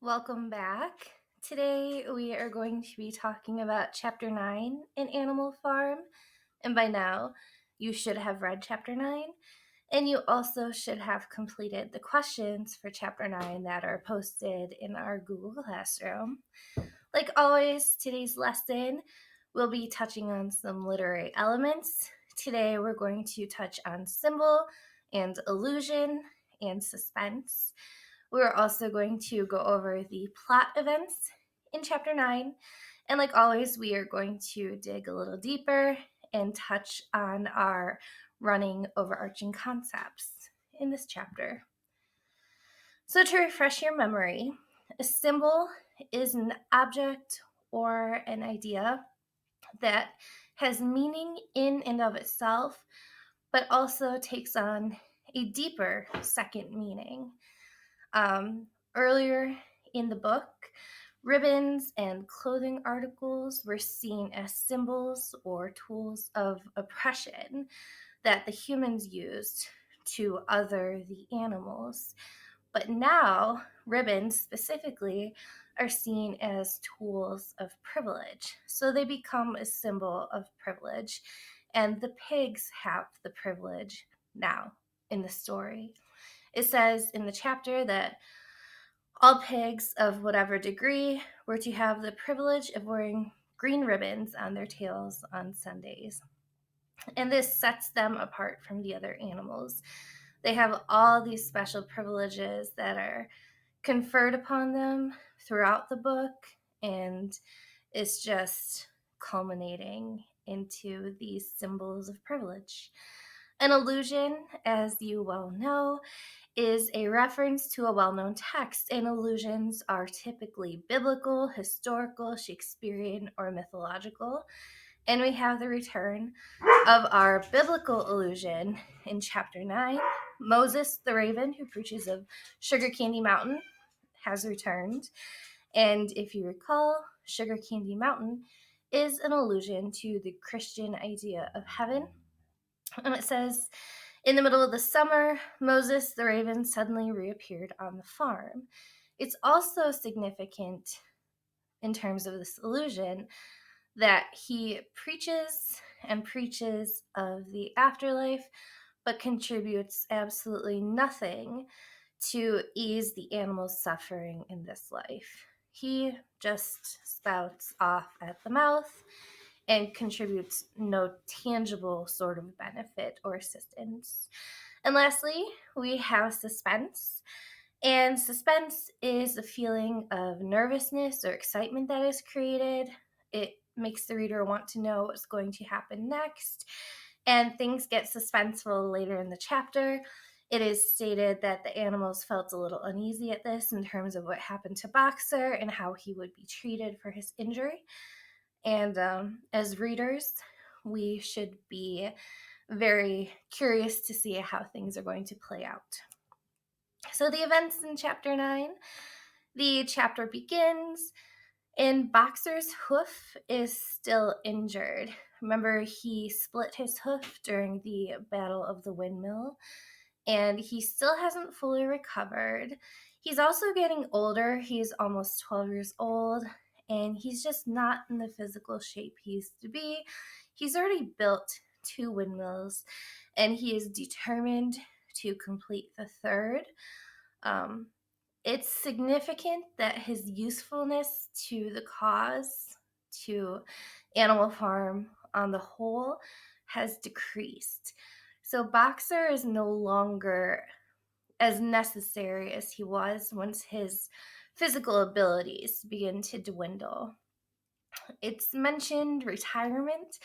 Welcome back. Today we are going to be talking about Chapter 9 in Animal Farm. And by now, you should have read Chapter 9, and you also should have completed the questions for Chapter 9 that are posted in our Google Classroom. Like always, today's lesson will be touching on some literary elements. Today we're going to touch on symbol and illusion and suspense. We're also going to go over the plot events in Chapter 9. And like always, we are going to dig a little deeper and touch on our running overarching concepts in this chapter. So, to refresh your memory, a symbol is an object or an idea that has meaning in and of itself, but also takes on a deeper second meaning. Earlier in the book, ribbons and clothing articles were seen as symbols or tools of oppression that the humans used to other the animals. But now, ribbons specifically are seen as tools of privilege. So they become a symbol of privilege. And the pigs have the privilege now in the story. It says in the chapter that all pigs of whatever degree were to have the privilege of wearing green ribbons on their tails on Sundays. And this sets them apart from the other animals. They have all these special privileges that are conferred upon them throughout the book, and it's just culminating into these symbols of privilege. An illusion, as you well know, is a reference to a well-known text, and allusions are typically biblical, historical, Shakespearean, or mythological. And we have the return of our biblical allusion in chapter 9. Moses, the raven, who preaches of Sugar Candy Mountain, has returned. And if you recall, Sugar Candy Mountain is an allusion to the Christian idea of heaven. And it says, in the middle of the summer, Moses the raven suddenly reappeared on the farm. It's also significant in terms of this illusion that he preaches and preaches of the afterlife, but contributes absolutely nothing to ease the animal's suffering in this life. He just spouts off at the mouth and contributes no tangible sort of benefit or assistance. And lastly, we have suspense. And suspense is a feeling of nervousness or excitement that is created. It makes the reader want to know what's going to happen next. And things get suspenseful later in the chapter. It is stated that the animals felt a little uneasy at this in terms of what happened to Boxer and how he would be treated for his injury. And as readers, we should be very curious to see how things are going to play out. So the events in chapter 9, the chapter begins and Boxer's hoof is still injured. Remember, he split his hoof during the Battle of the Windmill, and he still hasn't fully recovered. He's also getting older. He's almost 12 years old, and he's just not in the physical shape he used to be. He's already built 2 windmills, and he is determined to complete the third. Um, it's significant that his usefulness to the cause, to Animal Farm on the whole, has decreased. So Boxer is no longer as necessary as he was once his physical abilities begin to dwindle. It's mentioned retirement.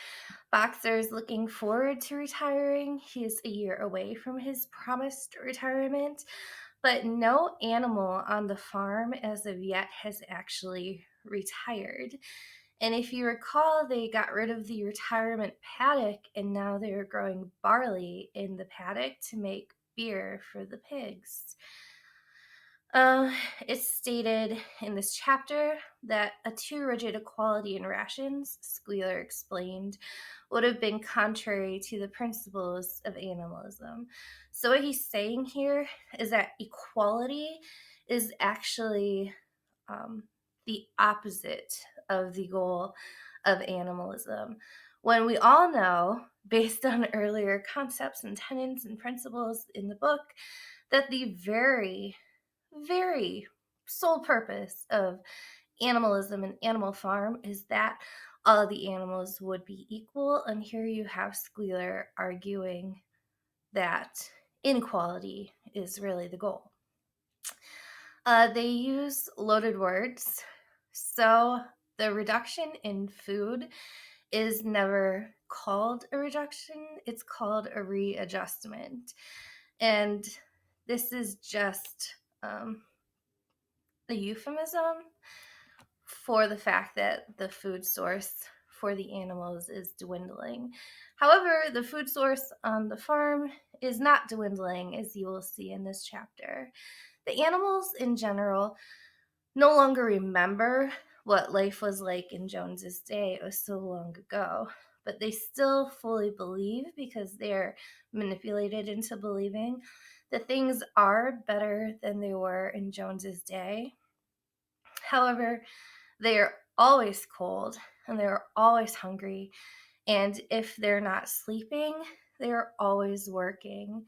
Boxer is looking forward to retiring. He's a year away from his promised retirement, but no animal on the farm as of yet has actually retired. And if you recall, they got rid of the retirement paddock and now they're growing barley in the paddock to make beer for the pigs. It's stated in this chapter that a too rigid equality in rations, Squealer explained, would have been contrary to the principles of animalism. So what he's saying here is that equality is actually the opposite of the goal of animalism. When we all know, based on earlier concepts and tenets and principles in the book, that the very, very sole purpose of animalism and Animal Farm is that all of the animals would be equal. And here you have Squealer arguing that inequality is really the goal. They use loaded words. So the reduction in food is never called a reduction, it's called a readjustment. And this is just a euphemism for the fact that the food source for the animals is dwindling. However, the food source on the farm is not dwindling, as you will see in this chapter. The animals in general no longer remember what life was like in Jones's day. It was so long ago. But they still fully believe, because they're manipulated into believing, that things are better than they were in Jones's day. However, they are always cold and they're always hungry. And if they're not sleeping, they are always working.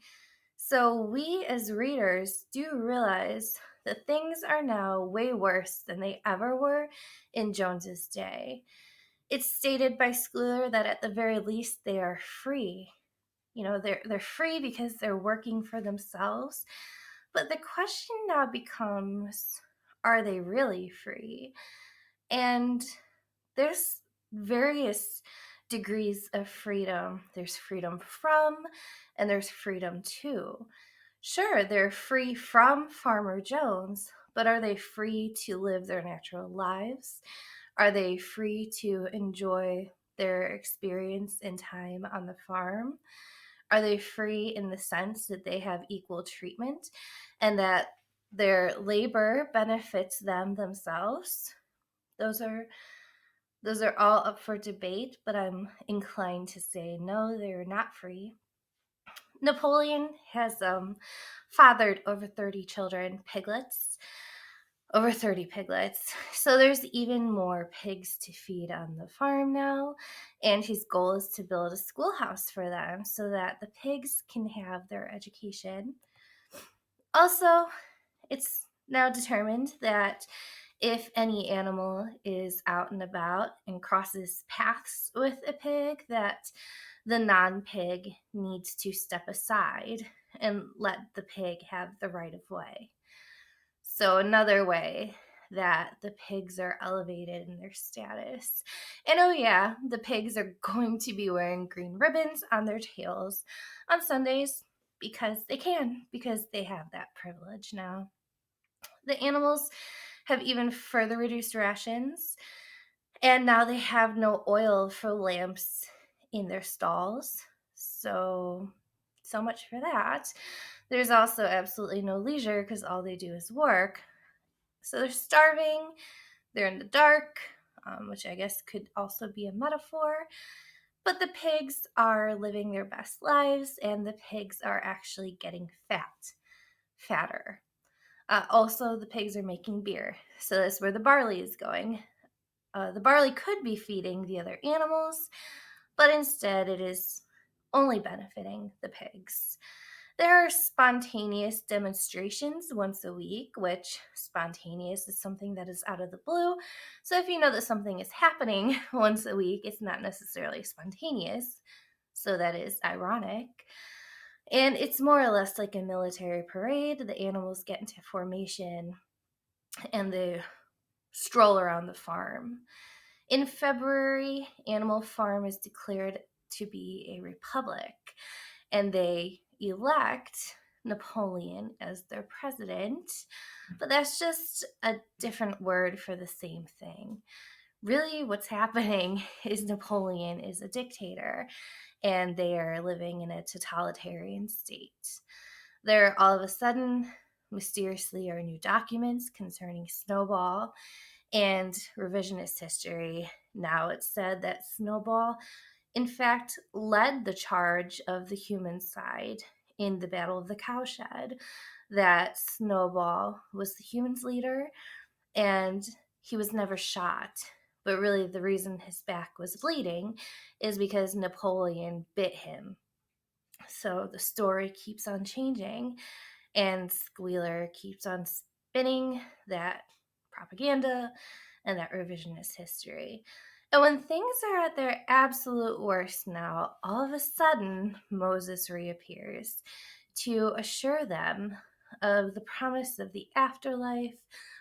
So we as readers do realize that things are now way worse than they ever were in Jones's day. It's stated by Schuyler that at the very least they are free. You know, they're free because they're working for themselves. But the question now becomes, are they really free? And there's various degrees of freedom. There's freedom from, and there's freedom to. Sure, they're free from Farmer Jones, but are they free to live their natural lives? Are they free to enjoy their experience and time on the farm? Are they free in the sense that they have equal treatment and that their labor benefits them themselves? Those are all up for debate, but I'm inclined to say no, they're not free. Napoleon has fathered over 30 children, piglets, over 30 piglets. So there's even more pigs to feed on the farm now. And his goal is to build a schoolhouse for them so that the pigs can have their education. Also, it's now determined that if any animal is out and about and crosses paths with a pig, that the non-pig needs to step aside and let the pig have the right of way. So another way that the pigs are elevated in their status. And oh yeah, the pigs are going to be wearing green ribbons on their tails on Sundays because they can, because they have that privilege now. The animals have even further reduced rations, and now they have no oil for lamps in their stalls. So much for that. There's also absolutely no leisure because all they do is work. So they're starving, they're in the dark, which I guess could also be a metaphor. But the pigs are living their best lives, and the pigs are actually getting fatter. Also, the pigs are making beer. So that's where the barley is going. The barley could be feeding the other animals, but instead it is only benefiting the pigs. There are spontaneous demonstrations once a week, which spontaneous is something that is out of the blue. So if you know that something is happening once a week, it's not necessarily spontaneous. So that is ironic. And it's more or less like a military parade. The animals get into formation and they stroll around the farm. In February, Animal Farm is declared to be a republic, and they elect Napoleon as their president. But that's just a different word for the same thing. Really, what's happening is Napoleon is a dictator, and they are living in a totalitarian state. There all of a sudden, mysteriously, are new documents concerning Snowball and revisionist history. Now it's said that Snowball, in fact, led the charge of the human side in the Battle of the Cowshed, that Snowball was the humans' leader, and he was never shot. But really, the reason his back was bleeding is because Napoleon bit him. So the story keeps on changing, and Squealer keeps on spinning that propaganda and that revisionist history. And when things are at their absolute worst now, all of a sudden, Moses reappears to assure them of the promise of the afterlife,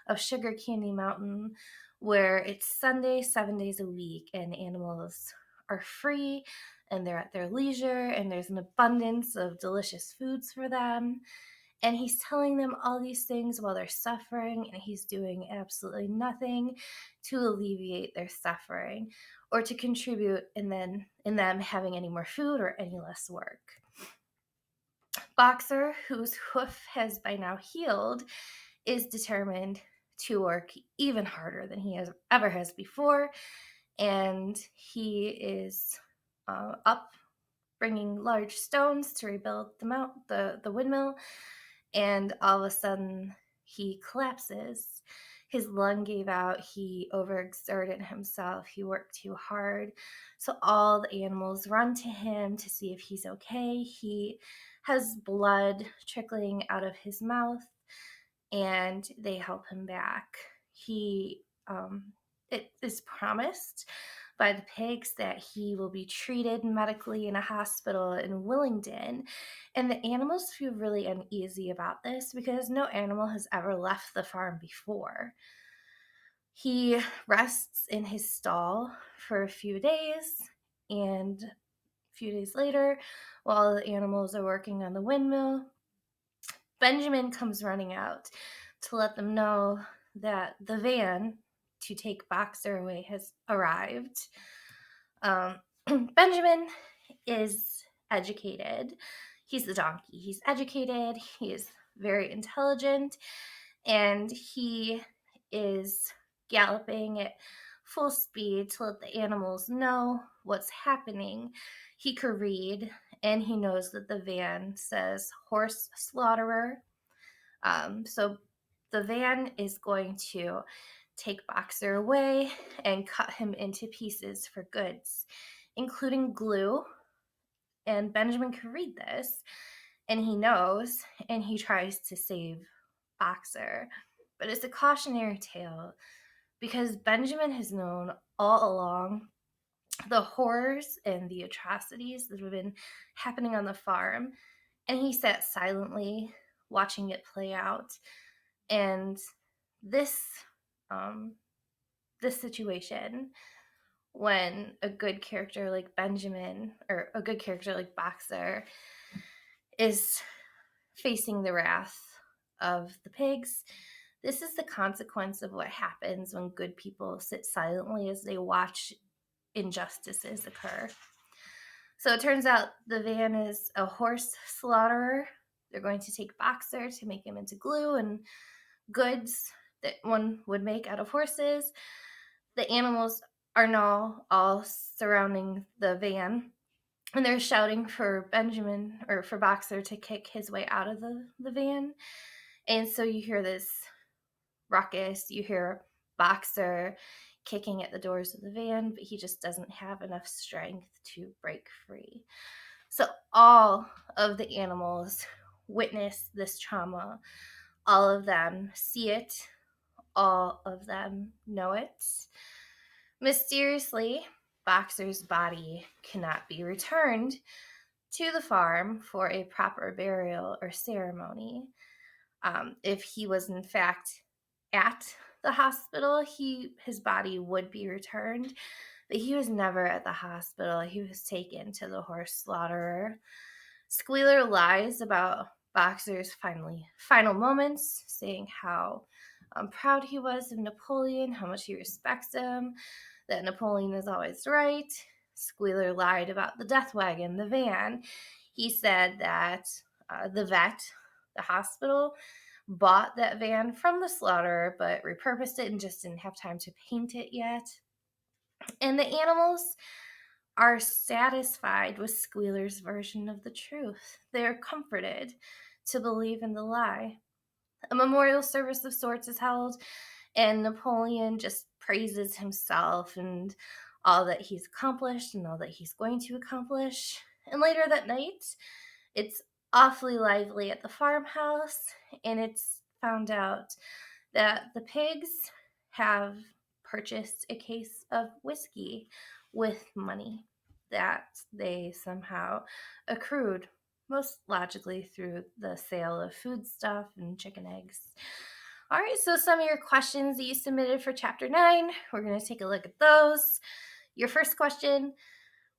of Sugar Candy Mountain, where it's Sunday, 7 days a week, and animals are free and they're at their leisure, and there's an abundance of delicious foods for them. And he's telling them all these things while they're suffering, and he's doing absolutely nothing to alleviate their suffering or to contribute in them having any more food or any less work. Boxer, whose hoof has by now healed, is determined to work even harder than he ever has before, and he is up bringing large stones to rebuild the windmill, and all of a sudden he collapses. His lung gave out, he overexerted himself, he worked too hard. So all the animals run to him to see if he's okay. He has blood trickling out of his mouth, and they help him back. It is promised by the pigs that he will be treated medically in a hospital in Willingdon. And the animals feel really uneasy about this because no animal has ever left the farm before. He rests in his stall for a few days, and a few days later, while the animals are working on the windmill, Benjamin comes running out to let them know that the van to take Boxer away has arrived. Benjamin is educated. He's the donkey. He's educated. He is very intelligent, and he is galloping at full speed to let the animals know what's happening. He could read, and he knows that the van says horse slaughterer. So the van is going to take Boxer away and cut him into pieces for goods, including glue. And Benjamin can read this, and he knows, and he tries to save Boxer. But it's a cautionary tale because Benjamin has known all along the horrors and the atrocities that have been happening on the farm, and he sat silently watching it play out. And this this situation, when a good character like Benjamin or a good character like Boxer is facing the wrath of the pigs, this is the consequence of what happens when good people sit silently as they watch injustices occur. So it turns out the van is a horse slaughterer. They're going to take Boxer to make him into glue and goods that one would make out of horses. The animals are now all surrounding the van, and they're shouting for Benjamin or for Boxer to kick his way out of the van. And so you hear this ruckus, you hear Boxer kicking at the doors of the van, but he just doesn't have enough strength to break free. So all of the animals witness this trauma. All of them see it. All of them know it. Mysteriously, Boxer's body cannot be returned to the farm for a proper burial or ceremony. If he was in fact at the hospital, his body would be returned, but he was never at the hospital. He was taken to the horse slaughterer. Squealer lies about Boxer's final moments, saying how proud he was of Napoleon, how much he respects him, that Napoleon is always right. Squealer lied about the death wagon, the van. He said that the vet, the hospital, bought that van from the slaughterer, but repurposed it and just didn't have time to paint it yet. And the animals are satisfied with Squealer's version of the truth. They are comforted to believe in the lie. A memorial service of sorts is held, And Napoleon just praises himself and all that he's accomplished and all that he's going to accomplish. And later that night, it's awfully lively at the farmhouse, and it's found out that the pigs have purchased a case of whiskey with money that they somehow accrued, most logically through the sale of food stuff and chicken eggs. All right, so some of your questions that you submitted for Chapter 9, we're going to take a look at those. Your first question: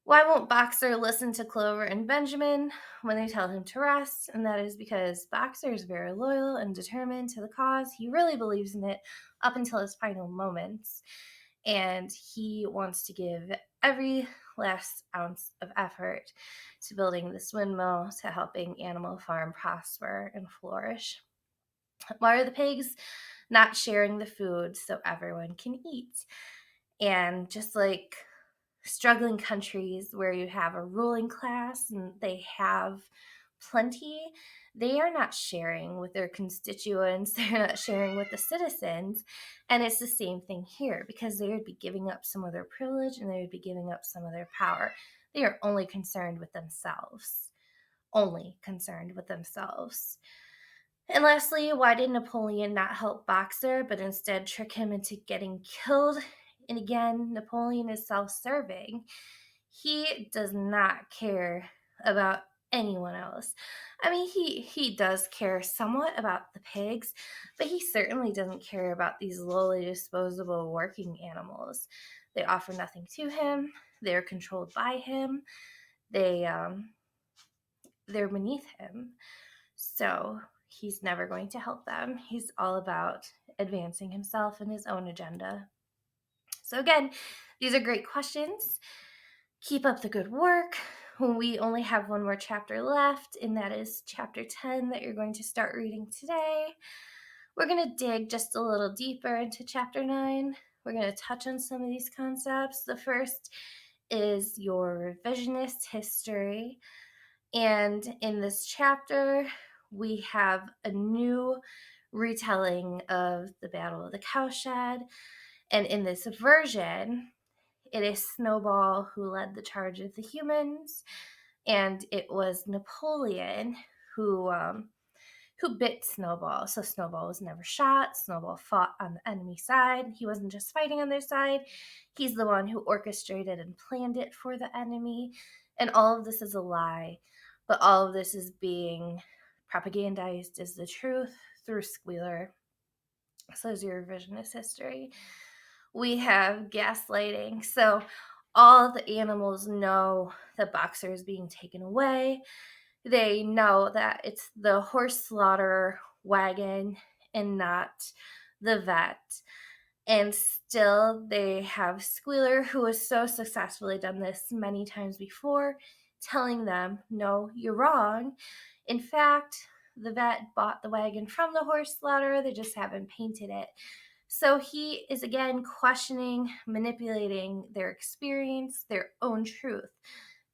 why won't Boxer listen to Clover and Benjamin when they tell him to rest? And that is because Boxer is very loyal and determined to the cause. He really believes in it up until his final moments. And he wants to give every last ounce of effort to building this windmill, to helping Animal Farm prosper and flourish. Why are the pigs not sharing the food so everyone can eat? And just like struggling countries where you have a ruling class and they have plenty, they are not sharing with their constituents, they're not sharing with the citizens. And it's the same thing here, because they would be giving up some of their privilege and they would be giving up some of their power. They are only concerned with themselves. Only concerned with themselves. And lastly, why did Napoleon not help Boxer, but instead trick him into getting killed? And again, Napoleon is self-serving. He does not care about anyone else. I mean, he does care somewhat about the pigs, but he certainly doesn't care about these lowly disposable working animals. They offer nothing to him. They're controlled by him. They're beneath him. So he's never going to help them. He's all about advancing himself and his own agenda. So again, these are great questions. Keep up the good work. We only have one more chapter left, and that is chapter 10 that you're going to start reading today. We're going to dig just a little deeper into chapter 9. We're going to touch on some of these concepts. The first is your revisionist history. And in this chapter, we have a new retelling of the Battle of the Cowshed. And in this version, it is Snowball who led the charge of the humans, and it was Napoleon who bit Snowball. So Snowball was never shot. Snowball fought on the enemy side. He wasn't just fighting on their side. He's the one who orchestrated and planned it for the enemy. And all of this is a lie, but all of this is being propagandized as the truth through Squealer. So there's your revisionist history. We have gaslighting. So all the animals know that Boxer is being taken away. They know that it's the horse slaughter wagon and not the vet. And still they have Squealer, who has so successfully done this many times before, telling them, no, you're wrong. In fact, the vet bought the wagon from the horse slaughter. They just haven't painted it. So he is again questioning, manipulating their experience, their own truth,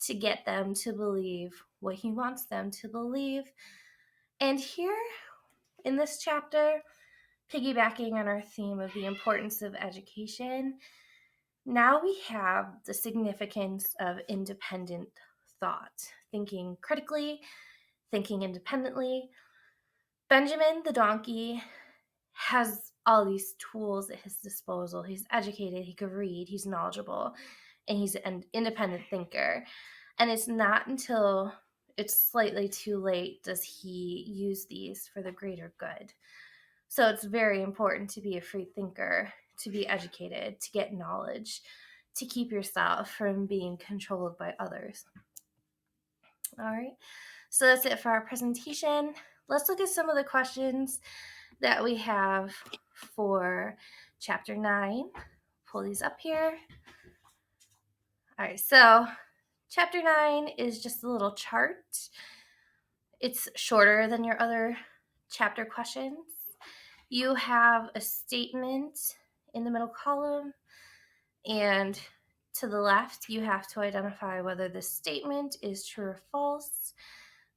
to get them to believe what he wants them to believe. And here in this chapter, piggybacking on our theme of the importance of education, now we have the significance of independent thought, thinking critically, thinking independently. Benjamin the donkey has all these tools at his disposal. He's educated, he could read, he's knowledgeable, and he's an independent thinker. And it's not until it's slightly too late does he use these for the greater good. So it's very important to be a free thinker, to be educated, to get knowledge, to keep yourself from being controlled by others. All right, so that's it for our presentation. Let's look at some of the questions that we have for chapter 9. Pull these up here. All right, so chapter 9 is just a little chart. It's shorter than your other chapter questions. You have a statement in the middle column, and to the left, you have to identify whether the statement is true or false.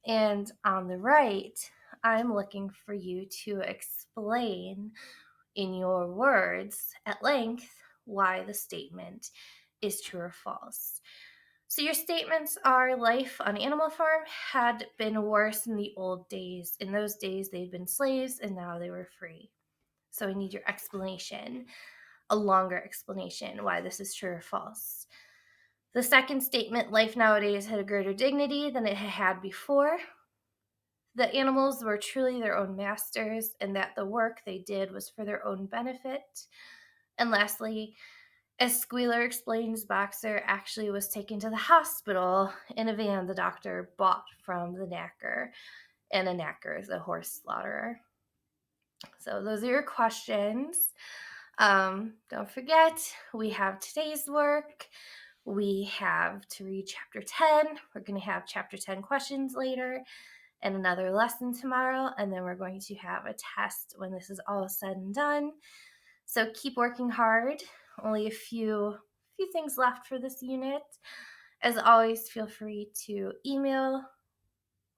And on the right, I'm looking for you to explain in your words at length why the statement is true or false. So your statements are life on Animal Farm had been worse in the old days. In those days, they'd been slaves and now they were free. So I need your explanation, a longer explanation why this is true or false. The second statement, life nowadays had a greater dignity than it had had before. The animals were truly their own masters and that the work they did was for their own benefit. And lastly, as Squealer explains, Boxer actually was taken to the hospital in a van the doctor bought from the knacker, and a knacker is a horse slaughterer. So those are your questions. Don't forget, we have today's work. We have to read chapter 10. We're going to have chapter 10 questions later and another lesson tomorrow. And then we're going to have a test when this is all said and done. So keep working hard. Only a few things left for this unit. As always, feel free to email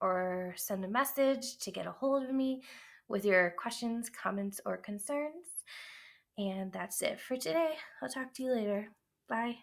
or send a message to get a hold of me with your questions, comments, or concerns. And that's it for today. I'll talk to you later. Bye.